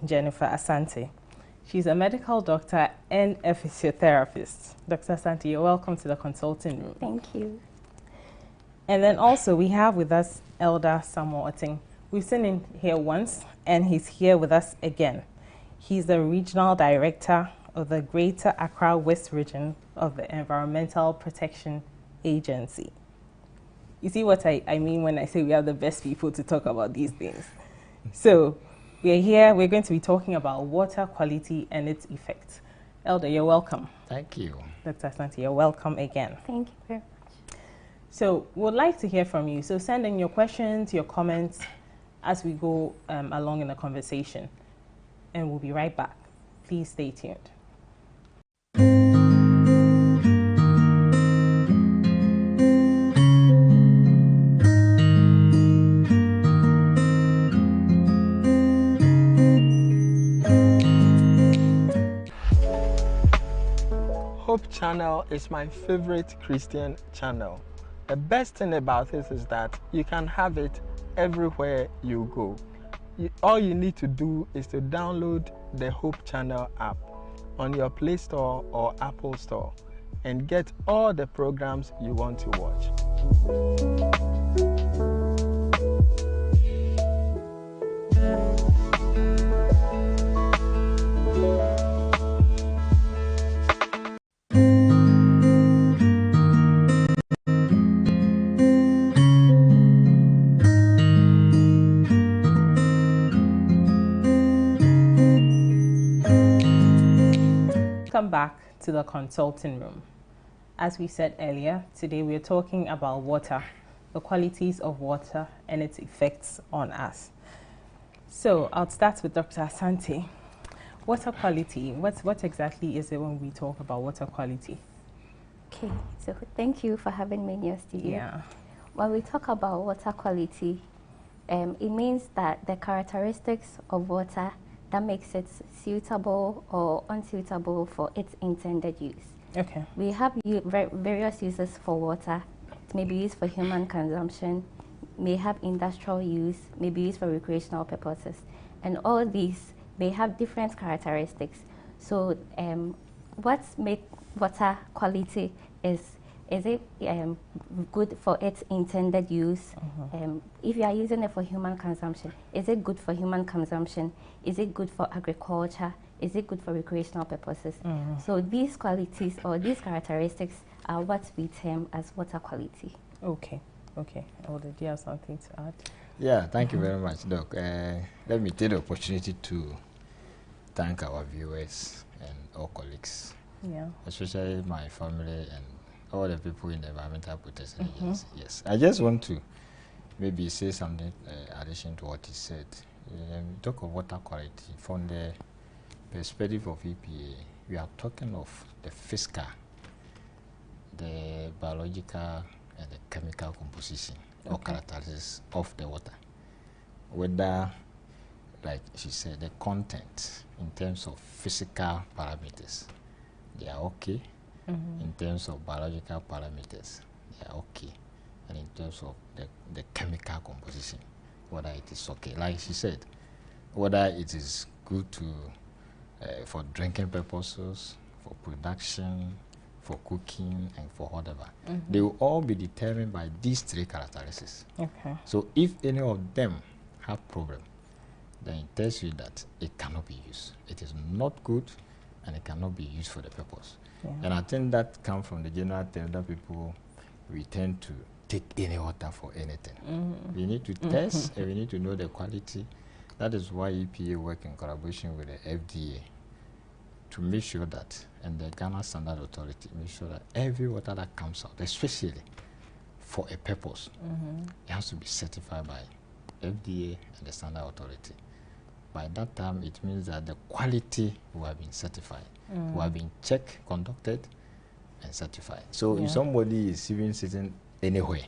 Jennifer Asante. She's a medical doctor and a physiotherapist. Dr. Asante, you're welcome to the consulting room. Thank you. And then also we have with us Elder Samuel Otting. We've seen him here once, and he's here with us again. He's the Regional Director of the Greater Accra West Region of the Environmental Protection Agency. You see what I mean when I say we have the best people to talk about these things. So we're here, we're going to be talking about water quality and its effects. Elder, you're welcome. Thank you. Dr. Asante, you're welcome again. Thank you very much. So we'd like to hear from you. So send in your questions, your comments as we go along in the conversation. And we'll be right back. Please stay tuned. Hope Channel is my favorite Christian channel. The best thing about it is that you can have it everywhere you go. All you need to do is to download the Hope Channel app on your Play Store or Apple Store and get all the programs you want to watch. Welcome back to the consulting room. As we said earlier, today we're talking about water, the qualities of water and its effects on us. So I'll start with Dr. Asante. Water quality, what exactly is it when we talk about water quality? Okay, so thank you for having me in your studio. Yeah. When we talk about water quality, it means that the characteristics of water that makes it suitable or unsuitable for its intended use. Okay. We have various uses for water. It may be used for human consumption, may have industrial use, may be used for recreational purposes. And all these may have different characteristics. So what makes water quality is it good for its intended use? If you are using it for human consumption, is it good for human consumption? Is it good for agriculture? Is it good for recreational purposes? So these qualities or these characteristics are what we term as water quality. Okay. Okay. Elder, do you have something to add? Yeah, thank you very much, Doc. Let me take the opportunity to thank our viewers and all colleagues, especially my family and all the people in the Environmental Protection Agency. Yes, I just want to maybe say something addition to what he said. Talk of water quality from the perspective of EPA. We are talking of the physical, the biological, and the chemical composition or characteristics of the water. Whether, like she said, the content in terms of physical parameters, they are okay. In terms of biological parameters, they are okay. And in terms of the chemical composition, whether it is okay. Like she said, whether it is good to for drinking purposes, for production, for cooking, and for whatever. They will all be determined by these three characteristics. Okay. So if any of them have problem, then it tells you that it cannot be used. It is not good, and it cannot be used for the purpose. And I think that comes from the general term that people, we tend to take any water for anything. We need to test and we need to know the quality. That is why EPA work in collaboration with the FDA to make sure that, and the Ghana Standard Authority, make sure that every water that comes out, especially for a purpose, it has to be certified by FDA and the Standard Authority. By that time, it means that the quality will have been certified, will have been checked, conducted, and certified. So if somebody is even sitting anywhere,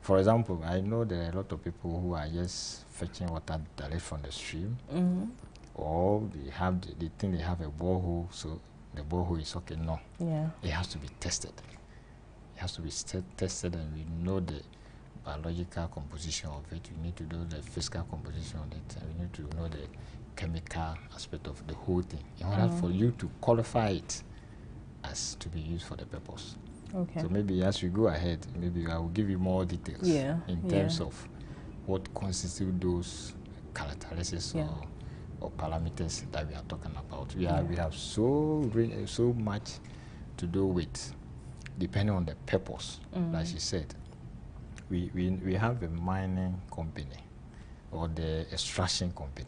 for example, I know there are a lot of people who are just fetching water direct from the stream, or they think they have a borehole, so the borehole is okay. No, it has to be tested. It has to be tested, and we know the biological composition of it. You need to know the physical composition of it. And you need to know the chemical aspect of the whole thing in order for you to qualify it as to be used for the purpose. Okay. So maybe as we go ahead, maybe I will give you more details in terms of what constitute those characteristics or parameters that we are talking about. We have so much to do with, depending on the purpose. Like she said, we have a mining company or the extraction company.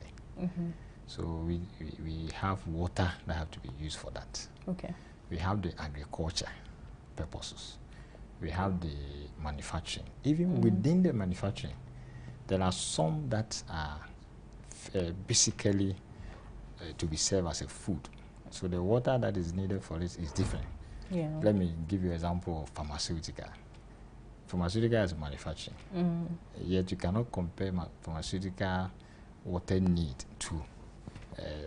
So we have water that have to be used for that. Okay. We have the agriculture purposes. We have the manufacturing. Even within the manufacturing, there are some that are basically to be served as a food. So the water that is needed for it is different. Yeah. Let me give you an example of pharmaceutical. Pharmaceutical is manufacturing. Yet you cannot compare pharmaceutical water need to,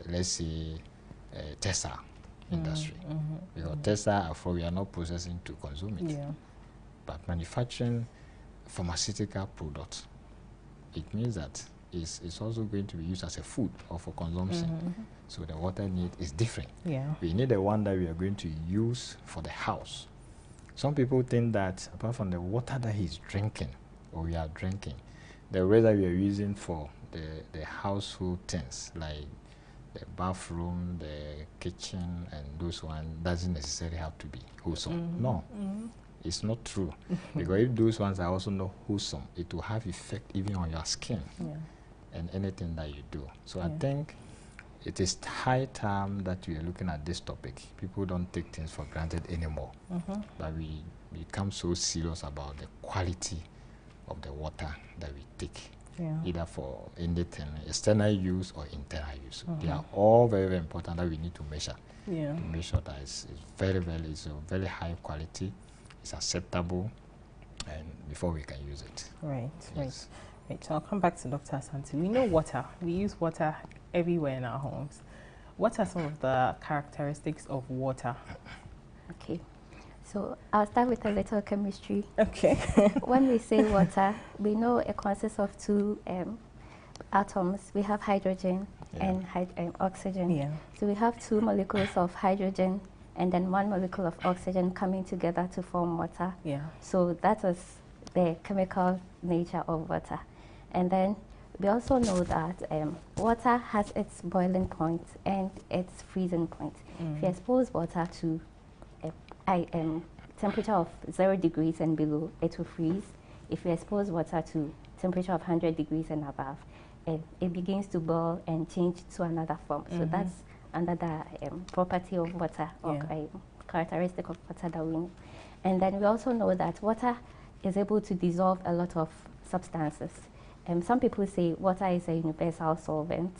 let's say, Tesla industry. Because Tesla, we are not processing to consume it. Yeah. But manufacturing pharmaceutical products, it means that it's also going to be used as a food or for consumption. So the water need is different. Yeah. We need the one that we are going to use for the house. Some people think that apart from the water that he's drinking or we are drinking, the water we are using for the household things like the bathroom, the kitchen, and those ones doesn't necessarily have to be wholesome. No, it's not true. Because if those ones are also not wholesome, it will have effect even on your skin and anything that you do. So I think it is high time that we are looking at this topic. People don't take things for granted anymore. But we become so serious about the quality of the water that we take. Either for anything, external use or internal use. They are all very, very important that we need to measure. To make sure that it's a very high quality, it's acceptable, and before we can use it. Right. So I'll come back to Dr. Asante. We know water. We use water everywhere in our homes. What are some of the characteristics of water? Okay. So I'll start with a little chemistry. Okay. When we say water, we know it consists of two atoms. We have hydrogen and oxygen. So we have two molecules of hydrogen and then one molecule of oxygen coming together to form water. So that is the chemical nature of water. And then we also know that water has its boiling point and its freezing point. If you expose water to temperature of 0 degrees and below, it will freeze. If you expose water to temperature of 100 degrees and above, it begins to boil and change to another form. So that's another property of water or characteristic of water that we know. And then we also know that water is able to dissolve a lot of substances. Some people say water is a universal solvent.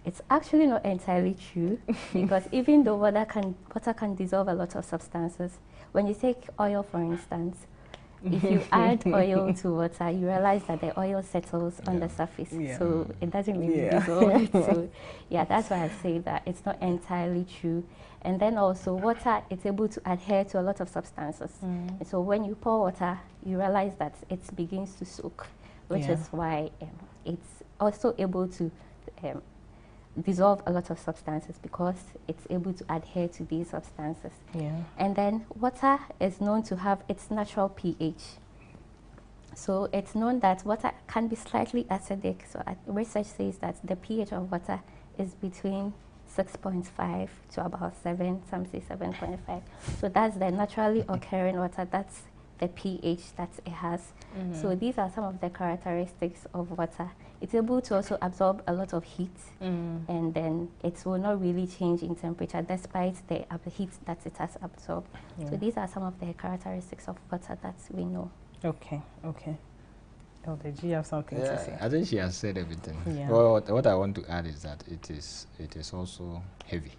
It's actually not entirely true because even though water can dissolve a lot of substances, when you take oil, for instance, if you add oil to water, you realize that the oil settles on the surface, so it doesn't really dissolve it. So that's why I say that it's not entirely true. And then also water, it's able to adhere to a lot of substances. And so when you pour water, you realize that it begins to soak, which is why it's also able to dissolve a lot of substances because it's able to adhere to these substances. And then water is known to have its natural pH. So it's known that water can be slightly acidic. So research says that the pH of water is between 6.5 to about 7, some say 7.5. So that's the naturally occurring water, that's the pH that it has. So these are some of the characteristics of water. It's able to also absorb a lot of heat, and then it will not really change in temperature despite the heat that it has absorbed. So these are some of the characteristics of water that we know. Okay. Elder, do you have something to say? I think she has said everything. Well, what I want to add is that it is also heavy.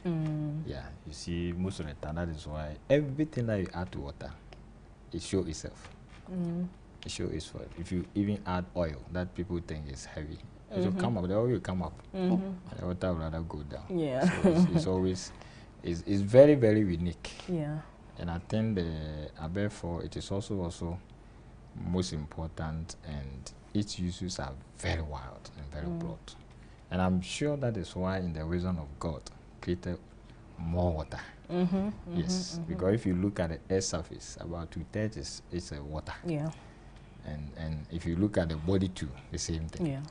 You see, most of the time that is why everything that you add to water, it shows itself. It shows itself. If you even add oil that people think is heavy, it will come up. The oil will come up, and the water will rather go down. So it's always it's very, very unique. And I think therefore it is also most important, and its uses are very wild and very broad. And I'm sure that is why in the wisdom of God created more water. Yes, because if you look at the earth's surface, about 2/3 is water. Yeah. And if you look at the body too, the same thing. Yeah.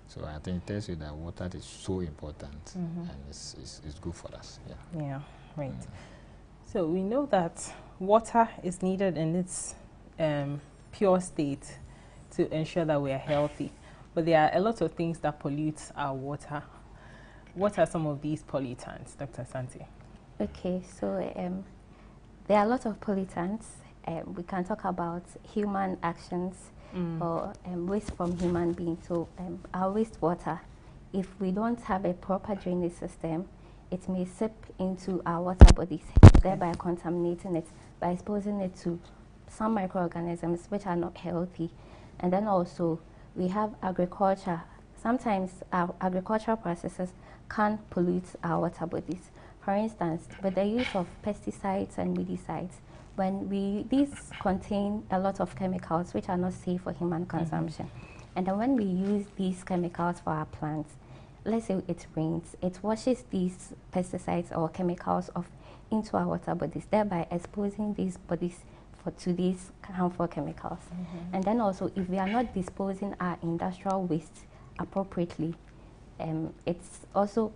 So I think it tells you that water is so important and it's good for us. Yeah. Yeah, right. So we know that water is needed in its pure state to ensure that we are healthy. But there are a lot of things that pollute our water. What are some of these pollutants, Dr. Asante? Okay, so there are a lot of pollutants. We can talk about human actions or waste from human beings. So our wastewater, if we don't have a proper drainage system, it may seep into our water bodies, thereby contaminating it by exposing it to some microorganisms which are not healthy. And then also we have agriculture. Sometimes our agricultural processes can pollute our water bodies. For instance, with the use of pesticides and weedicides, these contain a lot of chemicals which are not safe for human consumption. And then when we use these chemicals for our plants, let's say it rains, it washes these pesticides or chemicals into our water bodies, thereby exposing these bodies to these harmful chemicals. And then also, if we are not disposing our industrial waste appropriately, it's also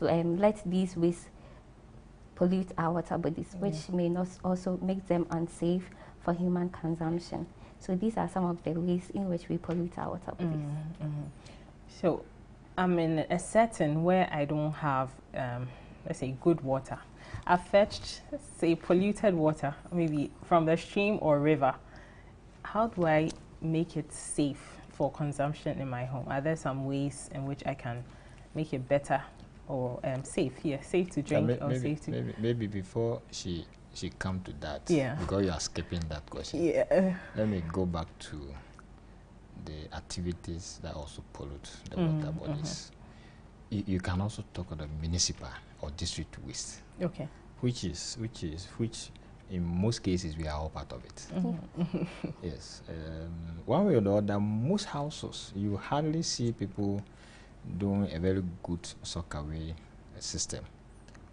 let these wastes pollute our water bodies, which may not also make them unsafe for human consumption. So these are some of the ways in which we pollute our water bodies. So I'm in a setting where I don't have, let's say, good water. I've fetched, say, polluted water, maybe from the stream or river. How do I make it safe for consumption in my home? Are there some ways in which I can make it better or safe? Yeah, safe to drink or safe to... Maybe before she come to that, yeah, because you are skipping that question. Yeah. Let me go back to the activities that also pollute the water bodies. You can also talk about the municipal or district waste. Okay. Which in most cases we are all part of it. Yes. One way or the other, most houses you hardly see people doing a very good sockaway system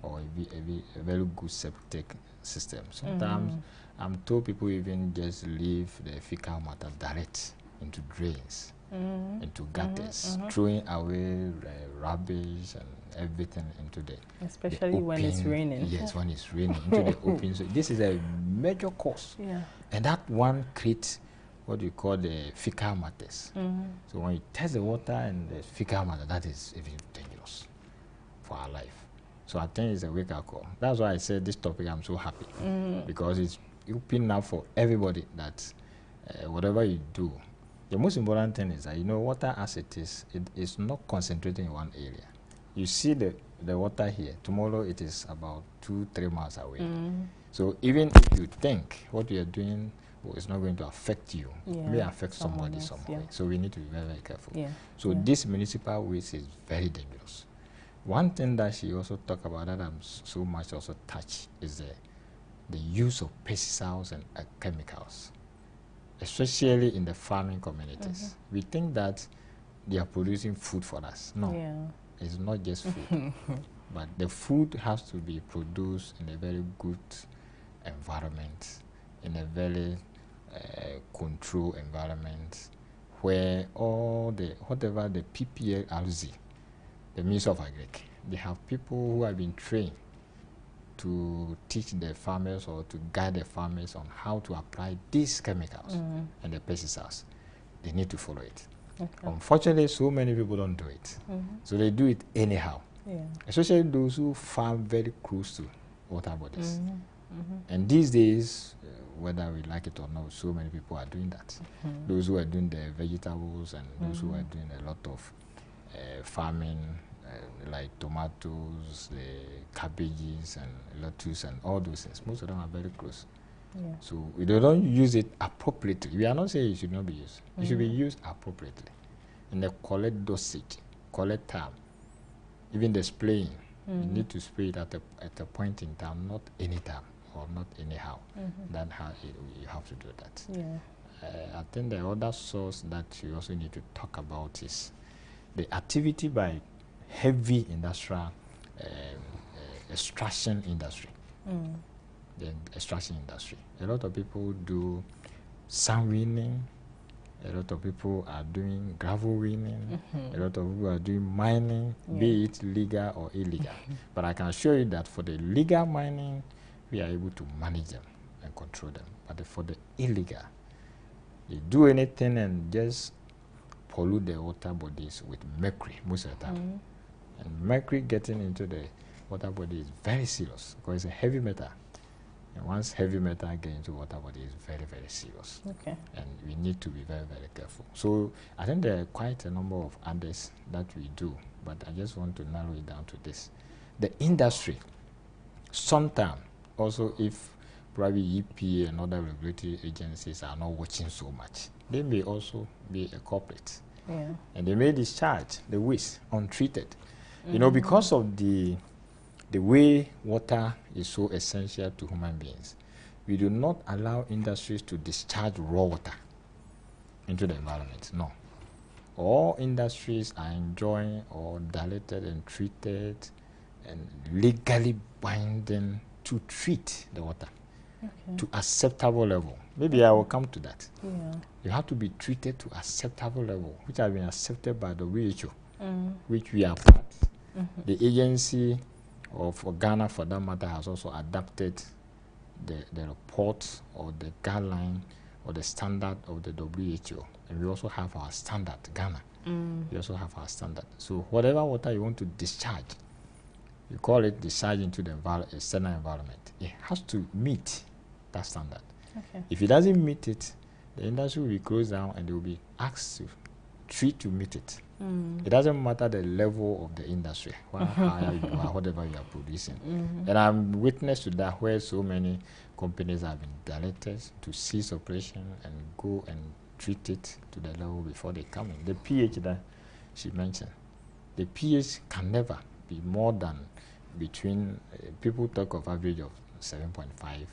or a very good septic system. Sometimes I'm told people even just leave the fecal matter direct into drains, into gutters, throwing away rubbish and everything into the especially the open, when it's raining. Yes, when it's raining into the open. So this is a major cause. Yeah. And that one creates what you call the fecal matters. So when you test the water and the fecal matter, that is even dangerous for our life. So I think it's a wake-up call. That's why I said this topic, I'm so happy, because it's open up for everybody that whatever you do, the most important thing is that, you know, water as it is not concentrating in one area. You see the water here, tomorrow it is about 2-3 miles away. So even if you think what you are doing is not going to affect you, it may affect somebody somewhere. So we need to be very, very careful. So this municipal waste is very dangerous. One thing that she also talked about that I'm so much also touched is the use of pesticides and chemicals, especially in the farming communities. We think that they are producing food for us. No, it's not just food, but the food has to be produced in a very good environment, in a very controlled environment, where all whatever the PPLRZ, the Ministry of Agriculture, they have people who have been trained to teach the farmers or to guide the farmers on how to apply these chemicals and the pesticides. They need to follow it. Unfortunately, so many people don't do it. So they do it anyhow, especially those who farm very close to water bodies. And these days, whether we like it or not, so many people are doing that. Those who are doing the vegetables and those who are doing a lot of farming, like tomatoes, the cabbages and lettuce and all those things. Most of them are very close. So we don't use it appropriately. We are not saying it should not be used. It should be used appropriately in the correct dosage, correct time. Even the spraying, you need to spray it at a point in time, not any time or not anyhow. Then how you have to do that. I think the other source that you also need to talk about is the activity by heavy industrial extraction industry. The extraction industry. A lot of people do sand winning. A lot of people are doing gravel winning. A lot of people are doing mining, be it legal or illegal. But I can assure you that for the legal mining, we are able to manage them and control them. But for the illegal, they do anything and just pollute the water bodies with mercury most of the time. And mercury getting into the water body is very serious because it's a heavy metal. And once heavy metal gets into water body, it's very, very serious. Okay. And we need to be very, very careful. So I think there are quite a number of others that we do, but I just want to narrow it down to this. The industry, sometimes also if probably EPA and other regulatory agencies are not watching so much, they may also be a culprit. Yeah. And they may discharge the waste untreated. You know, because of the way water is so essential to human beings, we do not allow industries to discharge raw water into the environment. No. All industries are enjoying or diluted and treated and legally binding to treat the water to acceptable level. Maybe I will come to that. Yeah. You have to be treated to acceptable level, which has been accepted by the WHO, which we are part. The agency of Ghana, for that matter, has also adapted the report or the guideline or the standard of the WHO. And we also have our standard, Ghana. We also have our standard. So whatever water you want to discharge, you call it discharge into the external environment. It has to meet that standard. Okay. If it doesn't meet it, the industry will be closed down and they will be asked to treat to meet it. It doesn't matter the level of the industry, how high you are, whatever you are producing. And I'm witness to that where so many companies have been directed to cease operation and go and treat it to the level before they come in. The pH that she mentioned, the pH can never be more than between, people talk of average of 7.5,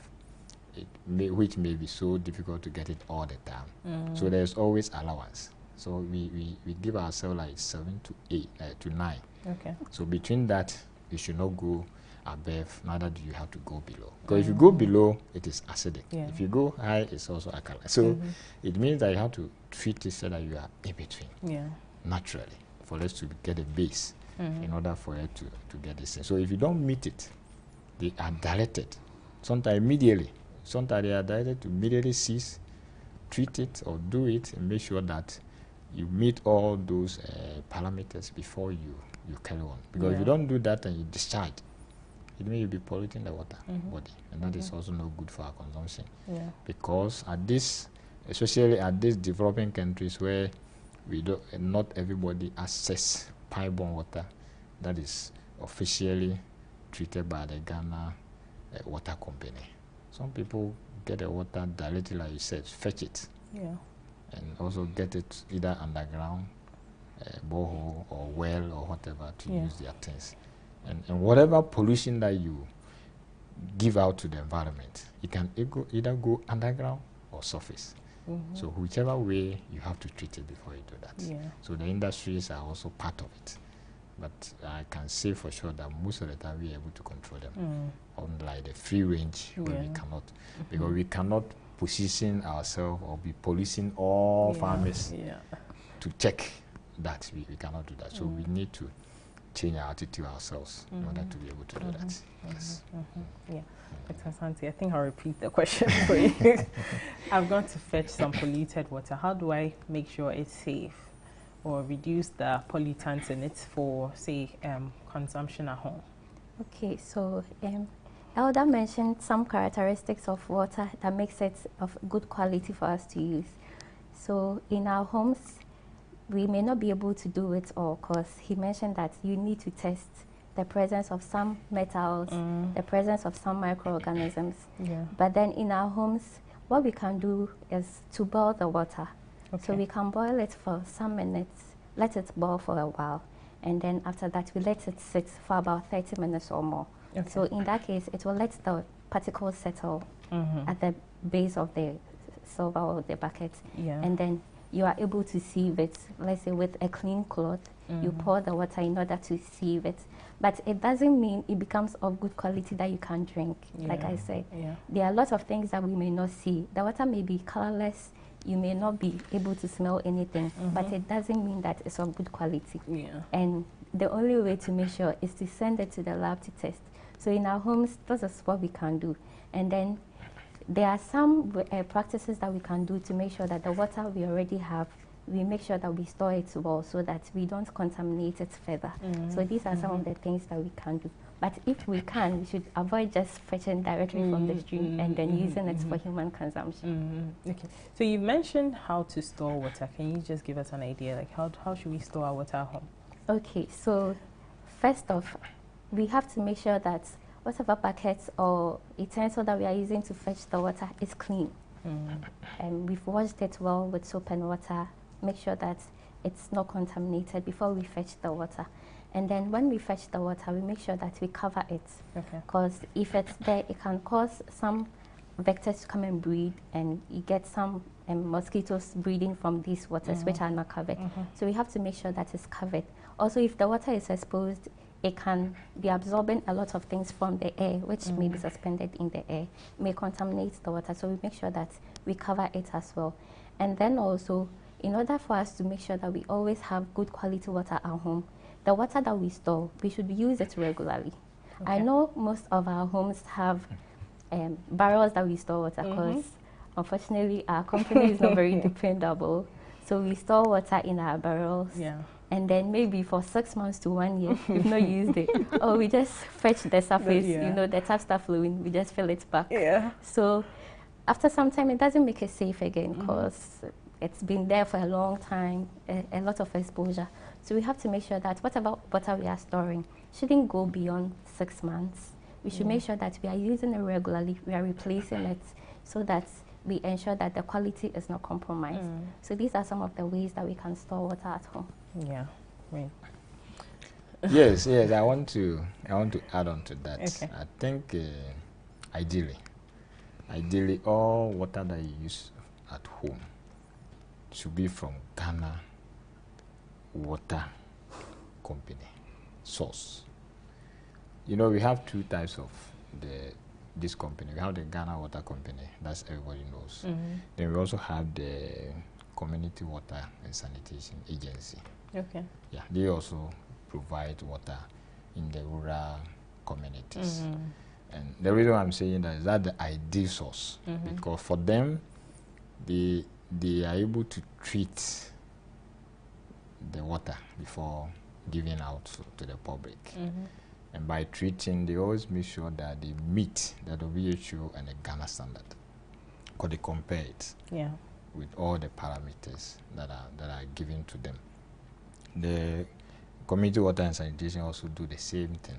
which may be so difficult to get it all the time. So there's always allowance. So we give ourselves like 7 to 8 to 9. Okay. So between that, you should not go above, neither do you have to go below. Because if you go below, it is acidic. Yeah. If you go high, it's also alkaline. So it means that you have to treat it so that you are in between, naturally, for us to get a base in order for it to get this thing. So if you don't meet it, they are directed, sometimes immediately. Sometimes they are directed to immediately cease, treat it or do it and make sure that you meet all those parameters before you carry on. Because if you don't do that and you discharge, it may be polluting the water body, and that is also not good for our consumption. Because at this, especially at these developing countries where we don't, not everybody access pipe-borne water that is officially treated by the Ghana Water Company. Some people get the water directly, like you said, fetch it. And also get it either underground, borehole or well or whatever to use their things. And whatever pollution that you give out to the environment, it can either go underground or surface. So whichever way, you have to treat it before you do that. So the industries are also part of it. But I can say for sure that most of the time we are able to control them. Unlike the free range where we cannot. Because we cannot position ourselves or be policing all farmers to check that. We cannot do that. So we need to change our attitude ourselves in order to be able to do that. Yes. Yeah. Dr. Asante, I think I'll repeat the question for you. I've gone to fetch some polluted water. How do I make sure it's safe or reduce the pollutants in it for, say, consumption at home? Okay, so Elder mentioned some characteristics of water that makes it of good quality for us to use. So in our homes, we may not be able to do it all because he mentioned that you need to test the presence of some metals, the presence of some microorganisms. But then in our homes, what we can do is to boil the water. So we can boil it for some minutes, let it boil for a while, and then after that we let it sit for about 30 minutes or more. So in that case, it will let the particles settle at the base of the silver or the bucket, Yeah. and then you are able to sieve it, let's say with a clean cloth. You pour the water in order to sieve it. But it doesn't mean it becomes of good quality that you can drink. Like I said, there are a lot of things that we may not see. The water may be colorless. You may not be able to smell anything, but it doesn't mean that it's of good quality. Yeah. And the only way to make sure is to send it to the lab to test. So in our homes, this is what we can do. And then there are some practices that we can do to make sure that the water we already have, we make sure that we store it well so that we don't contaminate it further. So these are some of the things that we can do. But if we can, we should avoid just fetching directly from the stream and then using it for human consumption. Okay. So you mentioned how to store water. Can you just give us an idea? Like how should we store our water at home? Okay, so first off, we have to make sure that whatever buckets or utensil that we are using to fetch the water is clean. And we've washed it well with soap and water. Make sure that it's not contaminated before we fetch the water. And then when we fetch the water, we make sure that we cover it. Because if it's there, it can cause some vectors to come and breed, and you get some mosquitoes breeding from these waters which are not covered. So we have to make sure that it's covered. Also, if the water is exposed, it can be absorbing a lot of things from the air, which may be suspended in the air, may contaminate the water. So we make sure that we cover it as well. And then also, in order for us to make sure that we always have good quality water at home, the water that we store, we should use it regularly. I know most of our homes have barrels that we store water because unfortunately our company is not very dependable. So we store water in our barrels. And then maybe for 6 months to 1 year, we've not used it. Or we just fetch the surface, you know, the tap start flowing, we just fill it back. So after some time, it doesn't make it safe again because it's been there for a long time, a lot of exposure. So we have to make sure that whatever water we are storing shouldn't go beyond 6 months. We should make sure that we are using it regularly, we are replacing it so that we ensure that the quality is not compromised. So these are some of the ways that we can store water at home. Yeah, right. Yes, I want to add on to that. I think ideally all water that you use at home should be from Ghana Water Company source. You know, we have two types of this company. We have the Ghana Water Company, that's everybody knows. Then we also have the Community Water and Sanitation Agency. Yeah, they also provide water in the rural communities. And the reason I'm saying that is that the ideal source, because for them, they are able to treat the water before giving out to the public. And by treating, they always make sure that they meet the WHO and the Ghana standard, because they compare it with all the parameters that are given to them. The Community Water and Sanitation also do the same thing.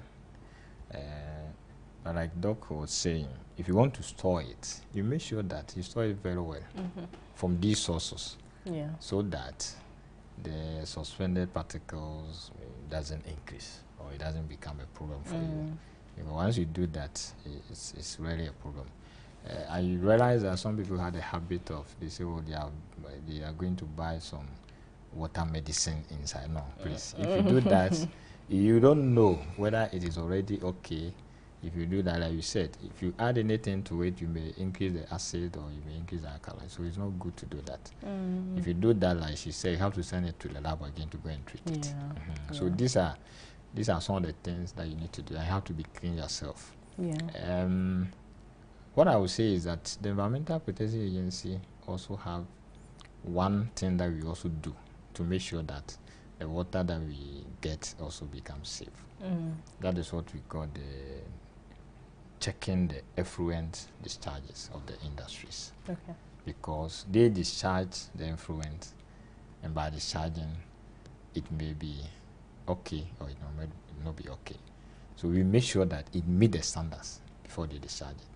But like Doc was saying, if you want to store it, you make sure that you store it very well from these sources, so that the suspended particles doesn't increase or it doesn't become a problem for you. Because once you do that, it's really a problem. I realize that some people had a habit of, they say, oh, they are going to buy some water medicine inside. No, please. If you do that, you don't know whether it is already okay. If you do that, like you said, if you add anything to it, you may increase the acid or you may increase the alkaline. So it's not good to do that. If you do that, like she said, you have to send it to the lab again to go and treat it. So these are some of the things that you need to do. You have to be clean yourself. What I would say is that the Environmental Protection Agency also have one thing that we also do to make sure that the water that we get also becomes safe. That is what we call the checking the effluent discharges of the industries. Because they discharge the effluent, and by discharging, it may be okay or it may not be okay. So we make sure that it meets the standards before they discharge it.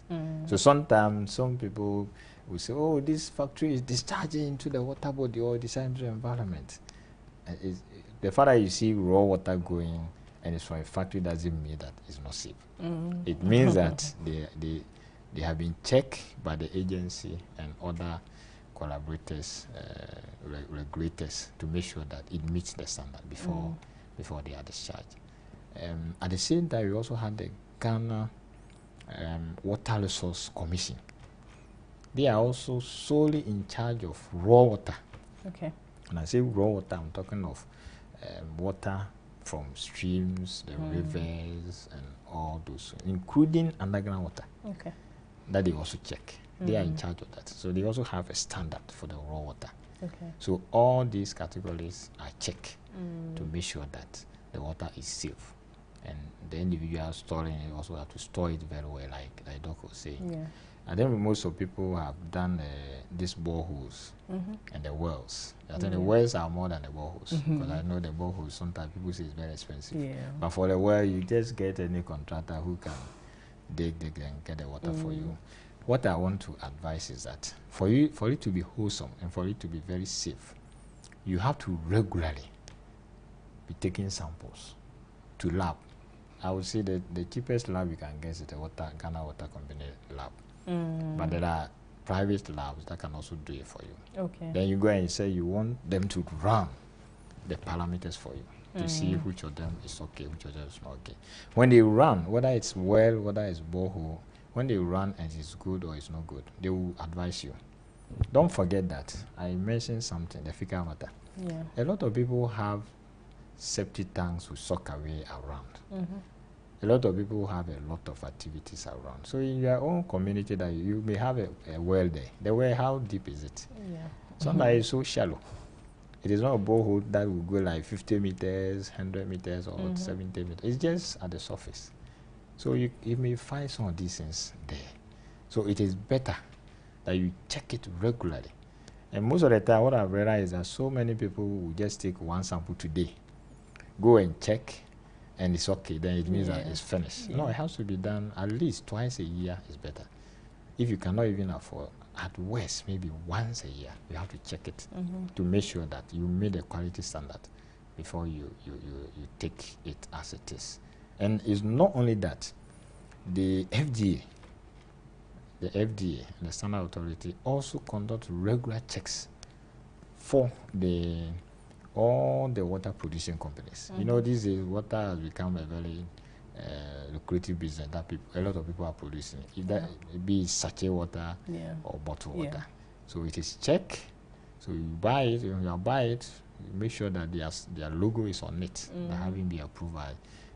So sometimes some people will say, oh, this factory is discharging into the water body or discharging into the environment. And the fact that you see raw water going and it's from a factory doesn't mean that it's not safe. It means that they have been checked by the agency and other collaborators, regulators, to make sure that it meets the standard before they are discharged. At the same time, we also had the Ghana Water Resource Commission. They are also solely in charge of raw water. Okay. When I say raw water, I'm talking of water from streams, the rivers, and all those, including underground water. Okay. That they also check. They are in charge of that. So they also have a standard for the raw water. Okay. So all these categories are checked to make sure that the water is safe. And the individual storing it also have to store it very well, like Doc was saying. Yeah. I think most of people have done these boreholes and the wells. I think the wells are more than the boreholes, because I know the boreholes sometimes people say it's very expensive. Yeah. But for the well, you just get any contractor who can dig and get the water for you. What I want to advise is that for it to be wholesome and for it to be very safe, you have to regularly be taking samples to lab. I would say that the cheapest lab you can get is the Ghana Water Company lab. But there are private labs that can also do it for you. Okay. Then you go and say you want them to run the parameters for you to see which of them is okay, which of them is not okay. When they run, whether it's well, whether it's borehole, when they run and it's good or it's not good, they will advise you. Don't forget that I mentioned something, the fecal matter. Yeah. A lot of people have septic tanks who soak away around. A lot of people have a lot of activities around. So in your own community, that you may have a well there. The well, how deep is it? Yeah. Sometimes it's so shallow. It is not a borehole that will go like 50 meters, 100 meters, or 70 meters. It's just at the surface. So you may find some of these things there. So it is better that you check it regularly. And most of the time, what I've realized is that so many people will just take one sample today, go and check, and it's okay, then it means that it's finished. No, it has to be done at least twice a year is better. If you cannot even afford, at worst, maybe once a year, you have to check it to make sure that you meet the quality standard before you take it as it is. And it's not only that, the FDA, the Standard Authority, also conduct regular checks for all the water producing companies. You know, this is water has become a very lucrative business that a lot of people are producing. Either it be sachet water or bottled water. So it is checked. So you buy it, when you buy it, you make sure that their logo is on it, that having been approved by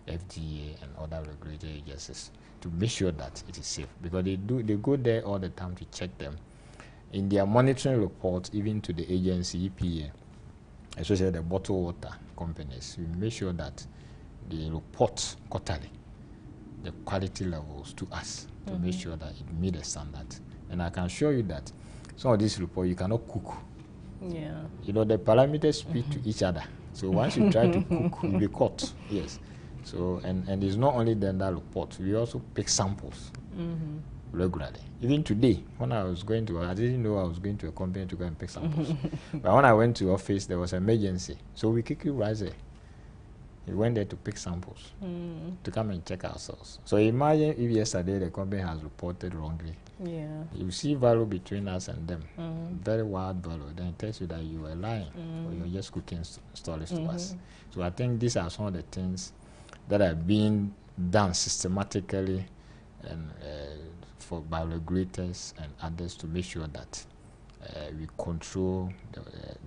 FDA and other regulatory agencies to make sure that it is safe, because they go there all the time to check them. In their monitoring report, even to the agency EPA, especially the bottled water companies, we make sure that they report quarterly the quality levels to us to make sure that it meets the standard. And I can assure you that some of these reports you cannot cook. Yeah. You know, the parameters speak to each other. So once you try to cook, you'll be caught. Yes. So, and it's not only then that report, we also pick samples regularly. Even today, when I didn't know I was going to a company to go and pick samples. But when I went to office, there was an emergency. So we quickly rise there. We went there to pick samples to come and check ourselves. So imagine if yesterday the company has reported wrongly. Yeah. You see value between us and them. Very wild value. Then it tells you that you were lying or you're just cooking stories to us. So I think these are some of the things that are being done systematically and by regulators and others to make sure that we control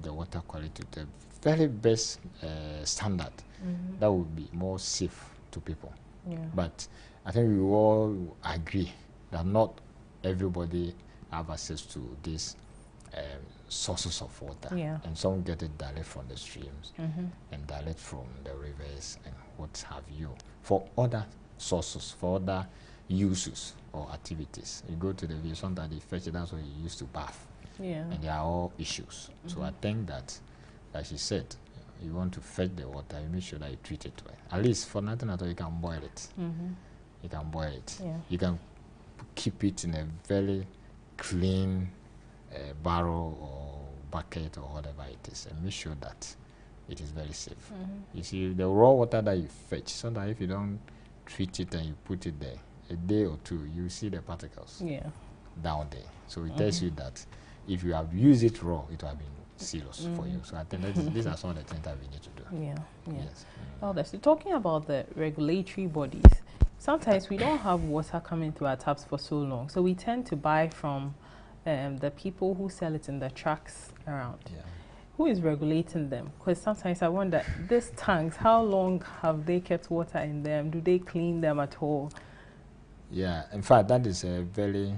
the water quality to the very best standard that would be more safe to people. Yeah. But I think we all agree that not everybody have access to these sources of water. Yeah. And some get it direct from the streams and direct from the rivers and what have you. For other sources, for other uses or activities, you go to the village, sometimes they fetch it, that's what you used to bath. Yeah. And they are all issues. So I think that, like she said, you want to fetch the water, you make sure that you treat it well. At least for nothing at all, you can boil it. You can boil it. Yeah. You can keep it in a very clean barrel or bucket or whatever it is, and make sure that it is very safe. You see, the raw water that you fetch, sometimes if you don't treat it and you put it there, a day or two, you see the particles down there. So it tells you that if you have used it raw, it will have been serious for you. So I think these are some of the things that we need to do. Yes. Well, so talking about the regulatory bodies, sometimes we don't have water coming through our taps for so long, so we tend to buy from the people who sell it in the trucks around. Who is regulating them? Because sometimes I wonder, these tanks, how long have they kept water in them? Do they clean them at all? Yeah, in fact, that is a very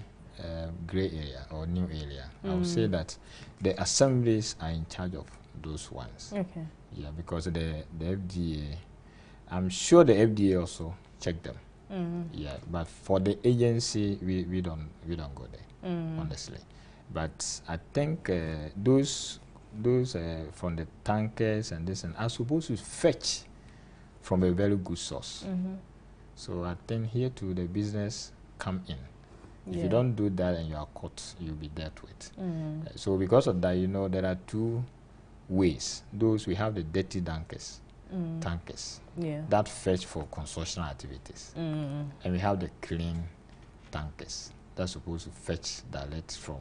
gray area or new area. I would say that the assemblies are in charge of those ones. Okay. Yeah, because the FDA, I'm sure the FDA also check them. Yeah, but for the agency, we don't go there, honestly. But I think those from the tankers and this and are supposed to fetch from a very good source. So I think here too the business come in. If you don't do that and you are caught, you'll be dealt with. So because of that, you know, there are two ways. Those we have the dirty tankers that fetch for construction activities, and we have the clean tankers that's supposed to fetch direct from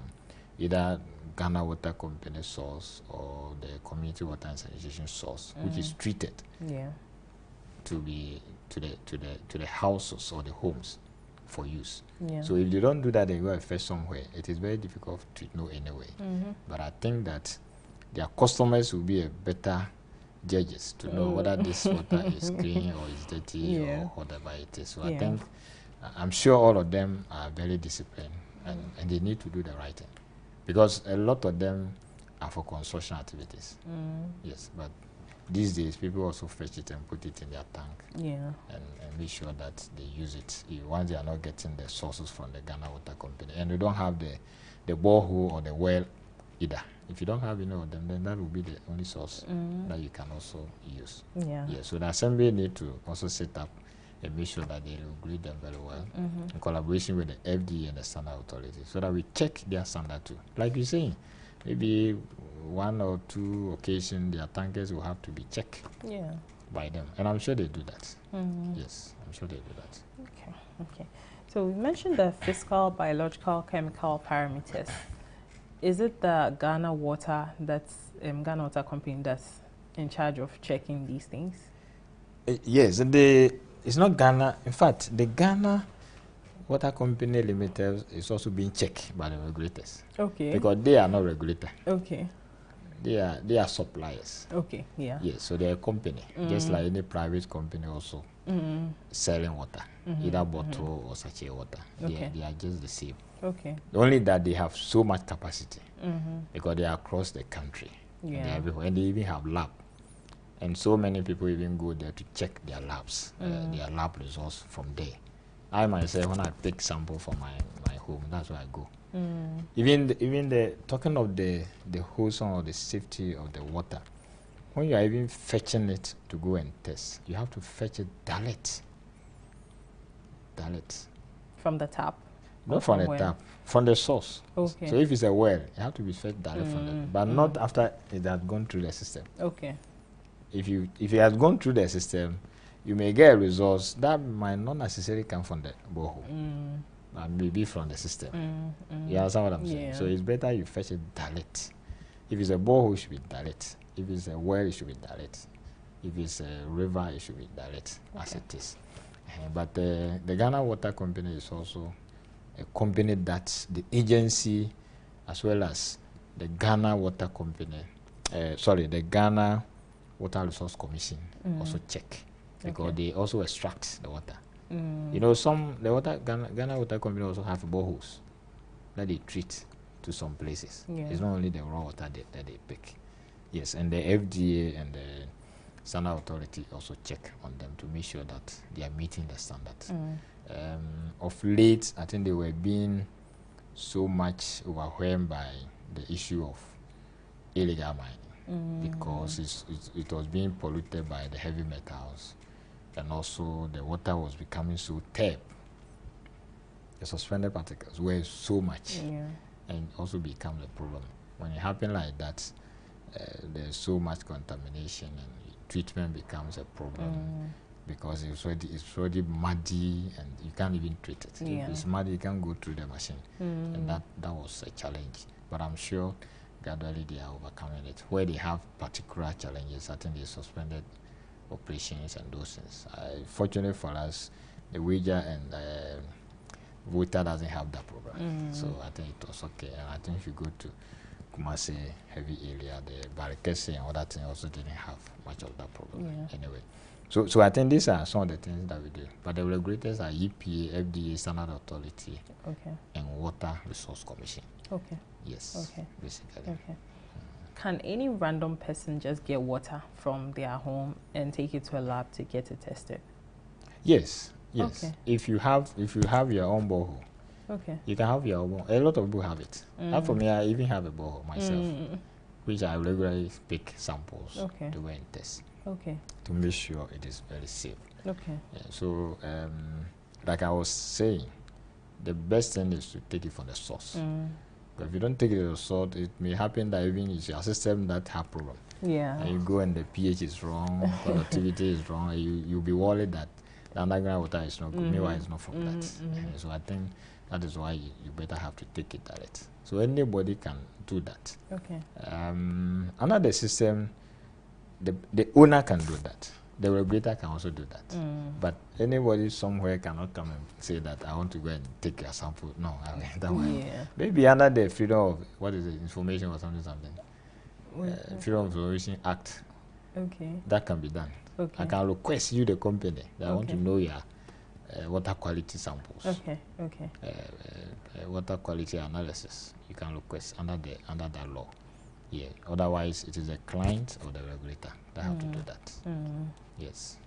either Ghana Water Company source or the community water and sanitation source, which is treated to be to the houses or the homes for use. So if you don't do that, they go and fetch somewhere. It is very difficult to know anyway. But I think that their customers will be a better judges to know whether this water is clean or is dirty or whatever it is. So I think I'm sure all of them are very disciplined and they need to do the right thing, because a lot of them are for construction activities. Yes, but these days people also fetch it and put it in their tank and make sure that they use it once they are not getting the sources from the Ghana Water Company, and they don't have the borehole or the well either. If you don't have enough of them, then that will be the only source that you can also use. So the assembly need to also set up and make sure that they regulate them very well in collaboration with the FDA and the standard authority, so that we check their standard too. Like you're saying, maybe one or two occasions their tankers will have to be checked by them, and I'm sure they do that. Yes, I'm sure they do that. Okay. So we mentioned the physical, biological, chemical parameters. Is it the Ghana Water Ghana Water Company that's in charge of checking these things? Yes, it's not Ghana. In fact, the Ghana Water Company Limited is also being checked by the regulators. Okay. Because they are not regulator. Okay. They are suppliers. Okay. Yeah. Yes. So they're a company, just like any private company also selling water, either bottle or sachet water. Okay. They are just the same. Okay. Only that they have so much capacity because they are across the country. And they are everywhere, and they even have lab. And so many people even go there to check their labs, their lab results from there. I myself, when I pick sample from my home, that's where I go. Even the talking of the wholesome or the safety of the water, when you are even fetching it to go and test, you have to fetch it direct. From the tap? Not from the tap, from the source. Okay. So if it's a well, it has to be fed direct from the, but not after it has gone through the system. Okay. If it has gone through the system, you may get results that might not necessarily come from the borehole, but maybe from the system. You understand what I'm saying? So it's better you fetch it direct. If it's a borehole, it should be direct. If it's a well, it should be direct. If it's a river, it should be direct as it is. But the Ghana Water Company is also a company that the agency, as well as the Ghana Water Company, the Ghana Water Resource Commission also check, because they also extract the water. You know, Ghana Water Company also have boreholes that they treat to some places. It's not only the raw water that they pick. Yes, and the FDA and the standard authority also check on them to make sure that they are meeting the standards. Of late, I think they were being so much overwhelmed by the issue of illegal mining, because it was being polluted by the heavy metals, and also the water was becoming so tepid. The suspended particles were so much, and also becomes a problem. When it happens like that, there's so much contamination and treatment becomes a problem. because it's already muddy and you can't even treat it. Yeah. If it's muddy, you can't go through the machine, and that was a challenge. But I'm sure gradually they are overcoming it. Where they have particular challenges, I think they suspended operations and those things. Fortunately for us, the wager and Volta doesn't have that problem, so I think it was okay. And I think if you go to Kumasi heavy area, the Barikese and other things also didn't have much of that problem. Yeah. Anyway, so I think these are some of the things that we do. But the regulators are EPA, FDA, Standard Authority, Okay. and Water Resource Commission. Okay. Yes. Okay. Basically. Okay. Can any random person just get water from their home and take it to a lab to get it tested? Yes. Yes. Okay. If you have your own borehole, Okay. you can have your own. A lot of people have it. And for me, I even have a borehole myself, which I regularly pick samples Okay. to go and test Okay. to make sure it is very safe. Okay. Yeah, so, like I was saying, the best thing is to take it from the source. But if you don't take it from the source, it may happen that even it's your system that have problem. Yeah. And you go and the pH is wrong, productivity is wrong, and you'll be worried that the underground water is not good. Meanwhile, it's not from that. And so I think that is why you better have to take it direct. So anybody can do that. Okay. Under the system, the owner can do that. The regulator can also do that. But anybody somewhere cannot come and say that I want to go and take your sample. No, I mean that one. Yeah. Maybe under the freedom of what is it, information or something. Freedom of Information Act. Okay. That can be done. Okay. I can request you, the company, that I want to Okay. know your water quality samples. Okay. Okay. Water quality analysis. You can request under that law. Yeah. Otherwise, it is the client or the regulator that have to do that. Yes.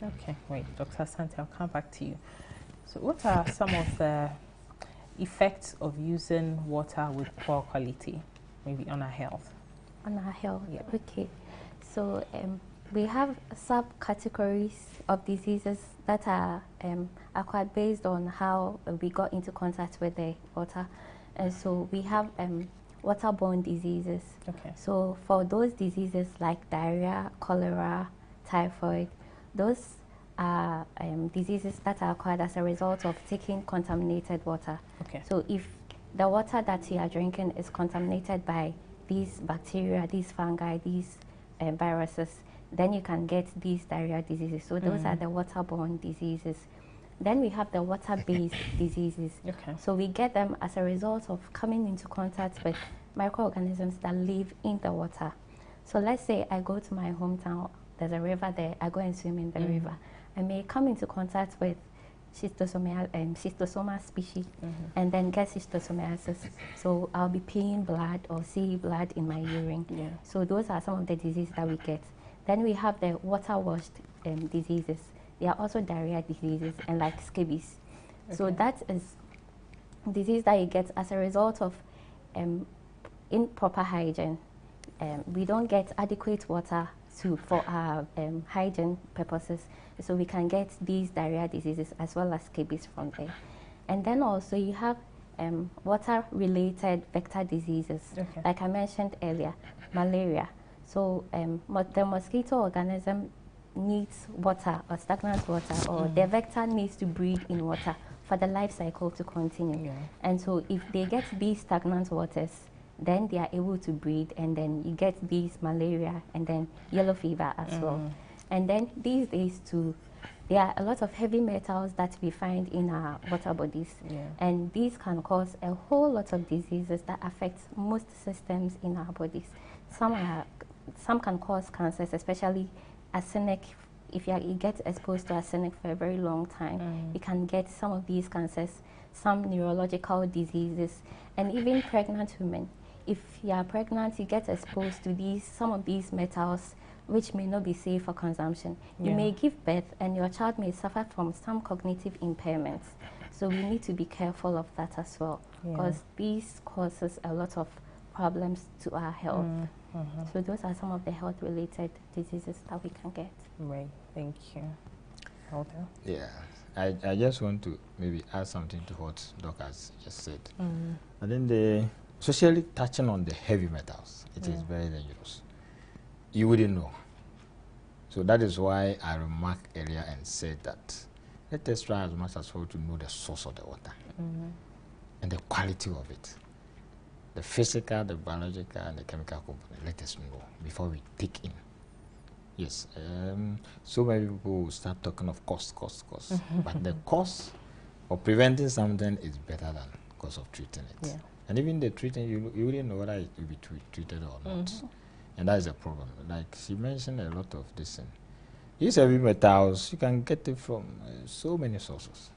Okay. Wait, Dr. Asante, I'll come back to you. So, what are some of the effects of using water with poor quality, maybe on our health? On our health. Yeah. Okay. So we have subcategories of diseases that are acquired based on how we got into contact with the water. And so we have waterborne diseases. Okay. So for those diseases like diarrhea, cholera, typhoid, those are diseases that are acquired as a result of taking contaminated water. Okay. So if the water that you are drinking is contaminated by these bacteria, these fungi, these viruses, then you can get these diarrhea diseases. So those are the waterborne diseases. Then we have the water-based diseases. Okay. So we get them as a result of coming into contact with microorganisms that live in the water. So let's say I go to my hometown, there's a river there, I go and swim in the river. I may come into contact with schistosoma species and then get schistosomiasis. So I'll be peeing blood or see blood in my urine. Yeah. So those are some of the diseases that we get. Then we have the water-washed diseases. They are also diarrhea diseases and like scabies. So Okay. that is disease that you get as a result of improper hygiene. We don't get adequate water for our hygiene purposes, so we can get these diarrhea diseases as well as scabies from there. And then also you have water-related vector diseases, Okay. like I mentioned earlier, malaria. So the mosquito organism needs water or stagnant water, or the vector needs to breathe in water for the life cycle to continue. Yeah. And so if they get these stagnant waters, then they are able to breathe, and then you get these malaria and then yellow fever as well. And then these days too, there are a lot of heavy metals that we find in our water bodies. Yeah. And these can cause a whole lot of diseases that affect most systems in our bodies. Some can cause cancers, especially arsenic. If you get exposed to arsenic for a very long time, you can get some of these cancers, some neurological diseases, and even pregnant women. If you are pregnant, you get exposed to some of these metals, which may not be safe for consumption. You Yeah. may give birth and your child may suffer from some cognitive impairments. So we need to be careful of that as well, Yeah. because these causes a lot of problems to our health. So those are some of the health-related diseases that we can get. Right. Thank you. Elder? Yeah. I just want to maybe add something to what Doc has just said. I think especially touching on the heavy metals, it is very dangerous. You wouldn't know. So that is why I remarked earlier and said that let us try as much as possible to know the source of the water and the quality of it. The physical, the biological, and the chemical component. Let us know before we take in. Yes, so many people will start talking of cost. But the cost of preventing something is better than cost of treating it. Yeah. And even the treating, you wouldn't know whether it will be treated or not. And that is a problem. Like she mentioned a lot of this thing. These heavy metals, you can get it from so many sources.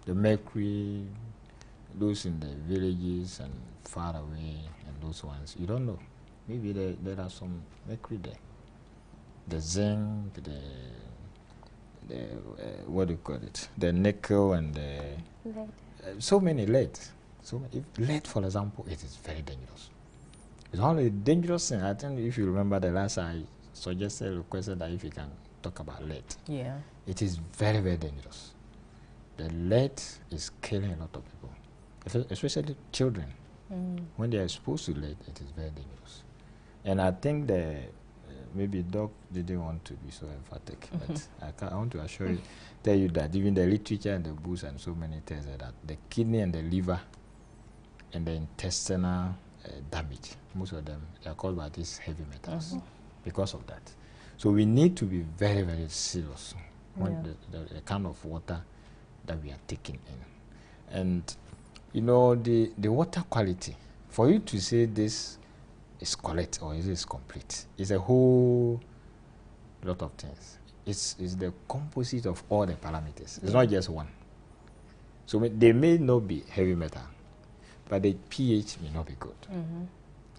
The mercury, those in the villages and far away, and those ones, you don't know. Maybe there are some mercury there. The zinc, the what do you call it? The nickel and the Lead. so many lead. So if lead, for example, it is very dangerous. It's only a dangerous thing. I think if you remember the last I requested that if you can talk about lead. Yeah. It is very, very dangerous. The lead is killing a lot of people, especially children. When they are exposed to lead, it is very dangerous. And I think maybe Doc didn't want to be so emphatic, but I want to tell you that even the literature and the books and so many tells that the kidney and the liver and the intestinal damage, most of them, they are caused by these heavy metals because of that. So we need to be very, very serious when the kind of water that we are taking in. And, you know, the water quality, for you to say this is correct or is this complete, is a whole lot of things. It's the composite of all the parameters. It's not just one. So they may not be heavy metal, but the pH may not be good.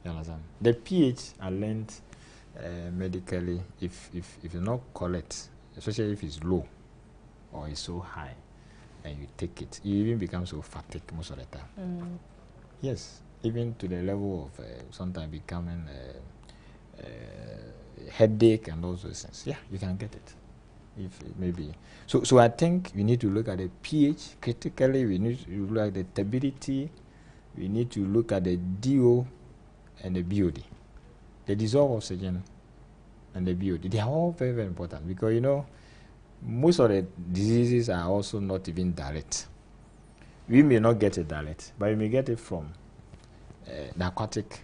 You understand? The pH I learned medically, if it's not correct, especially if it's low or it's so high, and you take it, you even become so fatigued most of the time. Yes, even to the level of sometimes becoming headache and all those things. Yeah, you can get it. If it maybe so I think we need to look at the pH critically. We need to look at the turbidity. We need to look at the DO and the BOD, the dissolved oxygen and the BOD. They are all very, very important because, you know, most of the diseases are also not even direct. We may not get it direct, but we may get it from the aquatic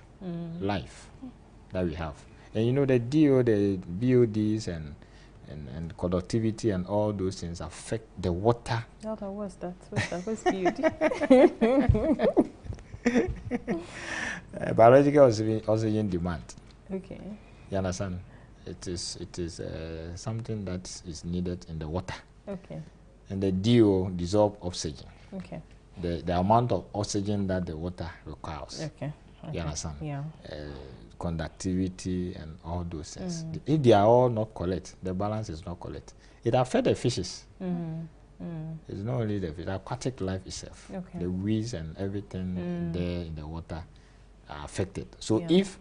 life that we have. And you know, the DO, the BODs and conductivity and all those things affect the water. What's that? What's BOD? Biological oxygen demand. Okay. You understand? It is something that is needed in the water. Okay. And the DO, dissolved oxygen. Okay. The amount of oxygen that the water requires. Okay. You understand? Yeah. Conductivity and all those things. If they are all not correct, the balance is not correct. It affects the fishes. It's not only the fish, aquatic life itself. Okay. The weeds and everything there in the water are affected. So if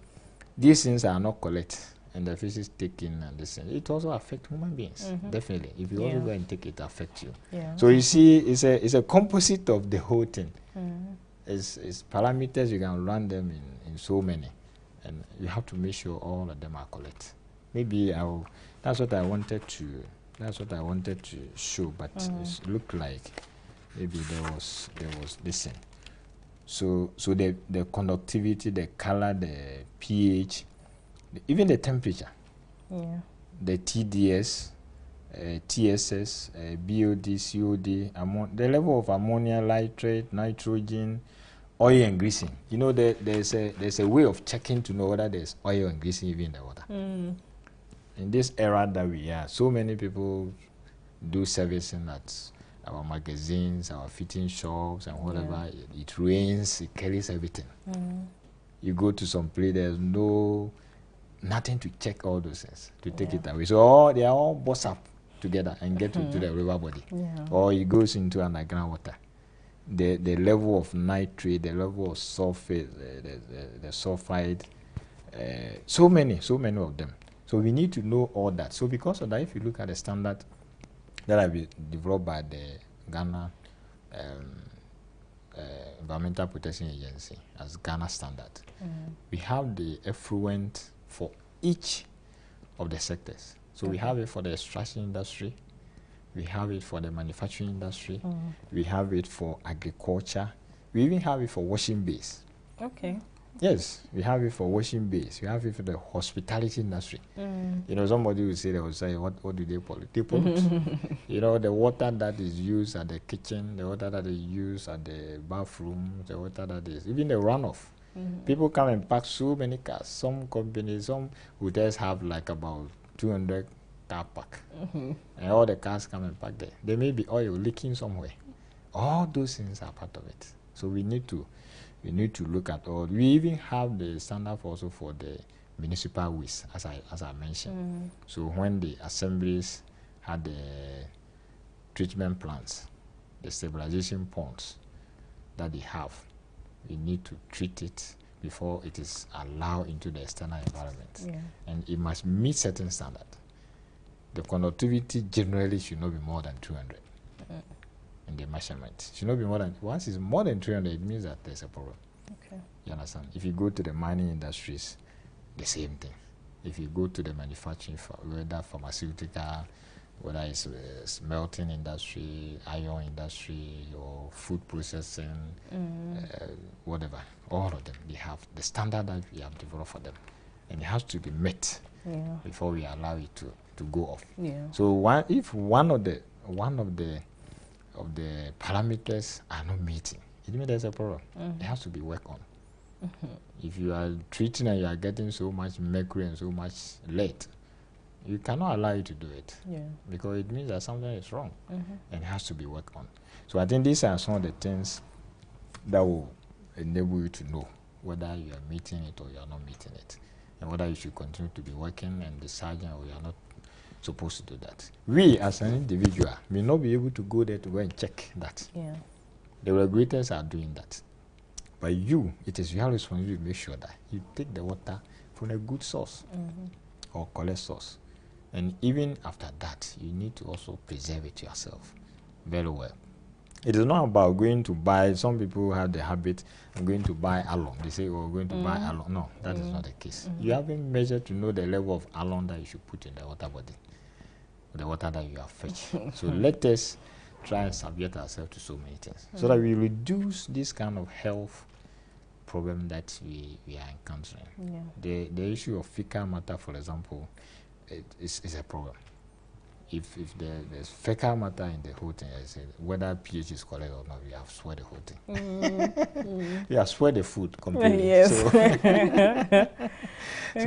these things are not correct and the fish is taken and this thing, it also affects human beings. Definitely. If you also go and take it, it affects you. Yeah. So you see, it's a composite of the whole thing. It's parameters, you can run them in so many. And you have to make sure all of them are correct. Maybe that's what I wanted to show, but it looked like maybe there was this thing. So the conductivity, the color, the pH, even the temperature, the TDS, TSS, BOD, COD, the level of ammonia, nitrate, nitrogen, oil and greasing. You know, there's a way of checking to know whether there's oil and greasing even in the water. In this era that we are, so many people do servicing at our magazines, our fitting shops, and whatever. It rains, it carries everything. You go to some place, there's nothing to check all those things, to take it away. So they are all bust up together and get into the river body. Or it goes into underground water. The level of nitrate, the level of sulfate, the sulfide, so many of them. So we need to know all that. So because of that, if you look at the standard that have been developed by the Ghana Environmental Protection Agency as Ghana standard, we have the effluent for each of the sectors. So we have it for the extraction industry, we have it for the manufacturing industry, we have it for agriculture, we even have it for washing bays. Okay. Yes, we have it for washing bays. We have it for the hospitality industry. You know, somebody will say, they will say, what do they pollute? They pollute. You know, the water that is used at the kitchen, the water that is used at the bathroom, the water that is, even the runoff. People come and park so many cars. Some companies, some hotels have like about 200 car park. And all the cars come and park there. There may be oil leaking somewhere. All those things are part of it. So we need to look at all. We even have the standard also for the municipal waste, as I mentioned. So when the assemblies had the treatment plants, the stabilization ponds that they have, we need to treat it before it is allowed into the external environment. Yeah. And it must meet certain standard. The conductivity generally should not be more than 200. In the measurement should not be more than, once it's more than 300, it means that there's a problem. Okay. You understand? If you go to the mining industries, the same thing. If you go to the manufacturing, whether pharmaceutical, whether it's smelting industry, iron industry, or food processing, whatever, all of them, they have the standard that we have developed for them, and it has to be met before we allow it to go off. Yeah. So if one of the parameters are not meeting, it means there's a problem. It has to be worked on. If you are treating and you are getting so much mercury and so much lead, you cannot allow you to do it. Yeah. Because it means that something is wrong and it has to be worked on. So I think these are some of the things that will enable you to know whether you are meeting it or you are not meeting it, and whether you should continue to be working and deciding or you are not supposed to do that. We as an individual may not be able to go there to go and check that. Yeah. The regulators are doing that. But you, it is your responsibility to make sure that you take the water from a good source or correct source. And even after that, you need to also preserve it yourself very well. It is not about going to buy, some people have the habit of going to buy alum. They say, oh, we're going to buy alum. No, that is not the case. You haven't measured to know the level of alum that you should put in the water body, the water that you have fetched. So let us try and subject ourselves to so many things so that we reduce this kind of health problem that we are encountering. Yeah. The issue of fecal matter, for example, is a problem. If there's fecal matter in the whole thing, I say, whether pH is correct or not, we have spoiled the whole thing. We have spoiled the food completely. Yes. So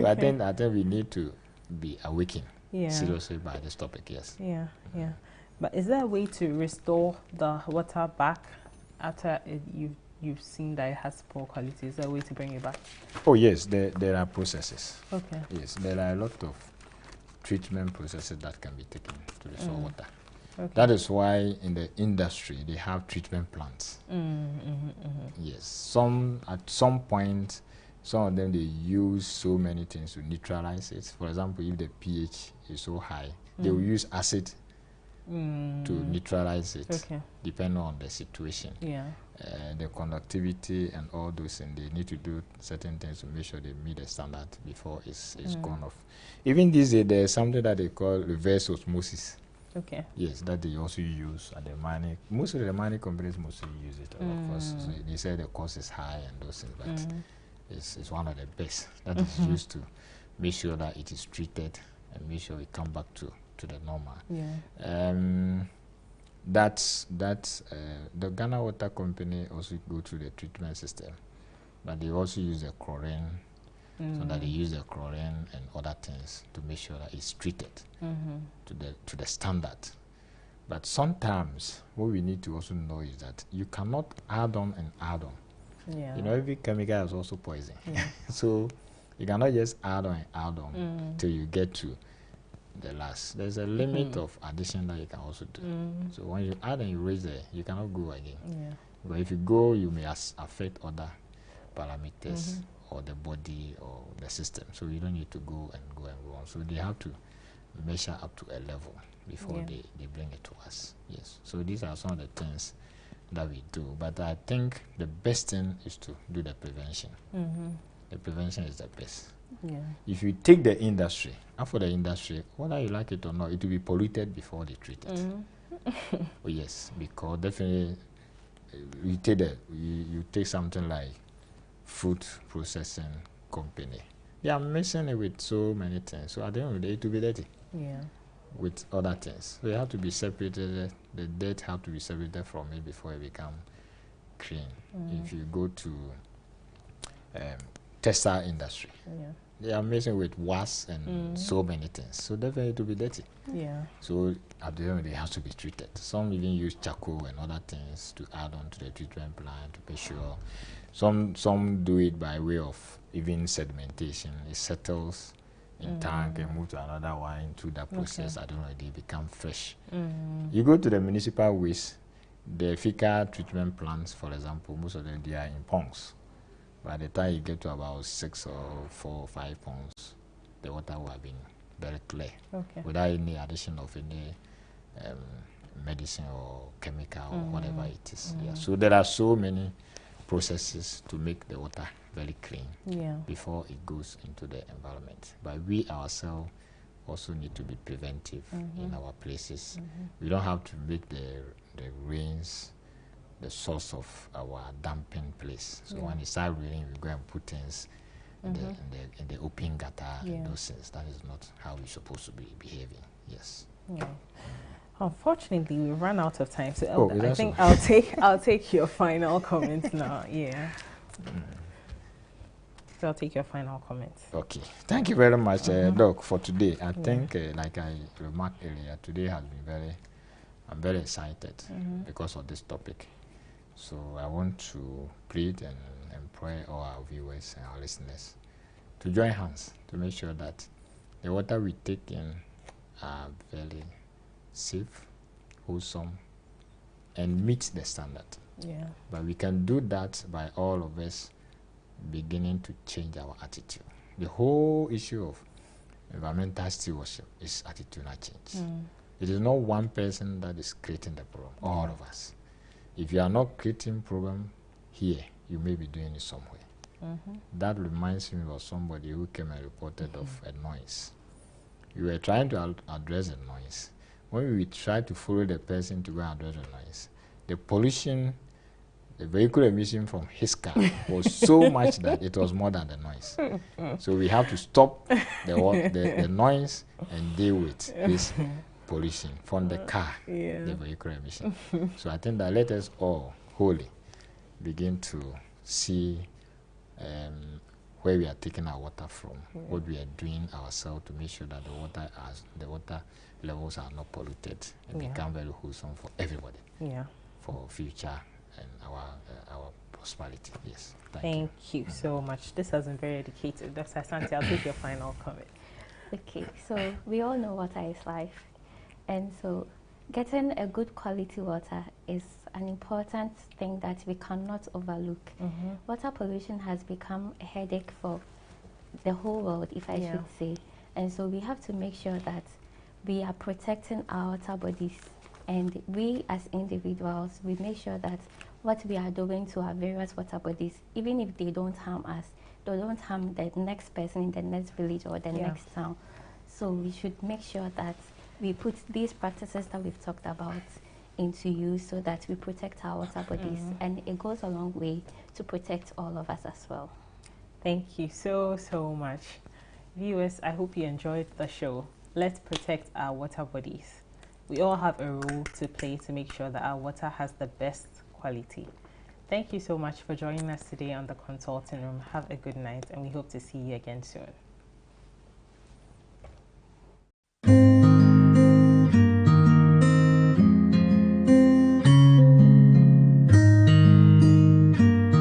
I think we need to be awakened Yeah. seriously by this topic. Yes. Yeah. Yeah. But is there a way to restore the water back after you've seen that it has poor quality? Is there a way to bring it back? Oh yes, there are processes. Okay. Yes, there are a lot of treatment processes that can be taken to restore water. Okay. That is why in the industry they have treatment plants. Yes, at some point, some of them they use so many things to neutralize it. For example, if the pH is so high, they will use acid to neutralize it, depending on the situation. Yeah. The conductivity and all those things, they need to do certain things to make sure they meet the standard before it's gone off. Even these days, there's something that they call reverse osmosis. Okay. Yes, that they also use at the mining. Most of the mining companies mostly use it, of course. So they say the cost is high and those things, but it's one of the best that is used to make sure that it is treated and make sure it come back to the normal. Yeah. The Ghana Water Company also go through the treatment system, but they also use the chlorine, so that they use the chlorine and other things to make sure that it's treated to the standard. But sometimes what we need to also know is that you cannot add on and add on. Yeah. You know, every chemical is also poison. Yeah. So you cannot just add on and add on till you get to the last. There's a limit of addition that you can also do. So when you add and you raise there, you cannot go again. Yeah. But if you go, you may affect other parameters or the body or the system. So you don't need to go and go on. So they have to measure up to a level before they bring it to us. Yes. So these are some of the things that we do. But I think the best thing is to do the prevention. The prevention is the best. Yeah. If you take the industry, and for the industry, whether you like it or not, it will be polluted before they treat it. Oh, yes, because definitely you take something like food processing company. They are mixing it with so many things. So at the end of the day, it will be dirty. Yeah. With other things. So they have to be separated. The dirt have to be separated from it before it become clean. If you go to textile industry, Yeah. they are mixing with wax and so many things. So definitely it will be dirty. Yeah. So at the end of the day, it has to be treated. Some even use charcoal and other things to add on to the treatment plant to make sure. Some do it by way of even sedimentation. It settles in tank and move to another one into that process. I don't know, they become fresh. You go to the municipal waste, the fecal treatment plants, for example, most of them they are in ponds. By the time you get to about 6 or 4 or 5 ponds, the water will have been very clear, without any addition of any medicine or chemical or whatever it is. Yeah. So there are so many processes to make the water very clean before it goes into the environment. But we ourselves also need to be preventive in our places. We don't have to make the rains the source of our dumping place. So when it starts raining, we go and put things in the open gutter and those things. That is not how we're supposed to be behaving. Yes. Yeah. Unfortunately, we've run out of time. So Elder, I think I'll take your final comments now. Yeah. So I'll take your final comments. Okay. Thank you very much, Doc, for today. I think, like I remarked earlier, today has been I'm very excited because of this topic. So I want to plead and pray all our viewers and our listeners to join hands to make sure that the water we take in are very safe, wholesome, and meet the standard. Yeah. But we can do that by all of us beginning to change our attitude. The whole issue of environmental stewardship is attitudinal change. It is not one person that is creating the problem, all of us. If you are not creating problem here, you may be doing it somewhere. That reminds me of somebody who came and reported of a noise. You were trying to address the noise. When we tried to follow the person to go and address the noise, the pollution, the vehicle emission from his car was so much that it was more than the noise. So we have to stop the noise and deal with this pollution from the car, the vehicle emission. So I think that let us all wholly begin to see where we are taking our water from, what we are doing ourselves to make sure that the water levels are not polluted and become very wholesome for everybody, for future and our prosperity. Yes. Thank you so much. This has been very educative. Dr. Asante, I'll take your final comment. Okay, so we all know water is life. And so getting a good quality water is an important thing that we cannot overlook. Water pollution has become a headache for the whole world, if I should say. And so we have to make sure that we are protecting our water bodies. And we as individuals, we make sure that what we are doing to our various water bodies, even if they don't harm us, they don't harm the next person in the next village or the next town. So we should make sure that we put these practices that we've talked about into use so that we protect our water bodies. And it goes a long way to protect all of us as well. Thank you so much. Viewers, I hope you enjoyed the show. Let's protect our water bodies. We all have a role to play to make sure that our water has the best quality. Thank you so much for joining us today on the Consulting Room. Have a good night, and we hope to see you again soon.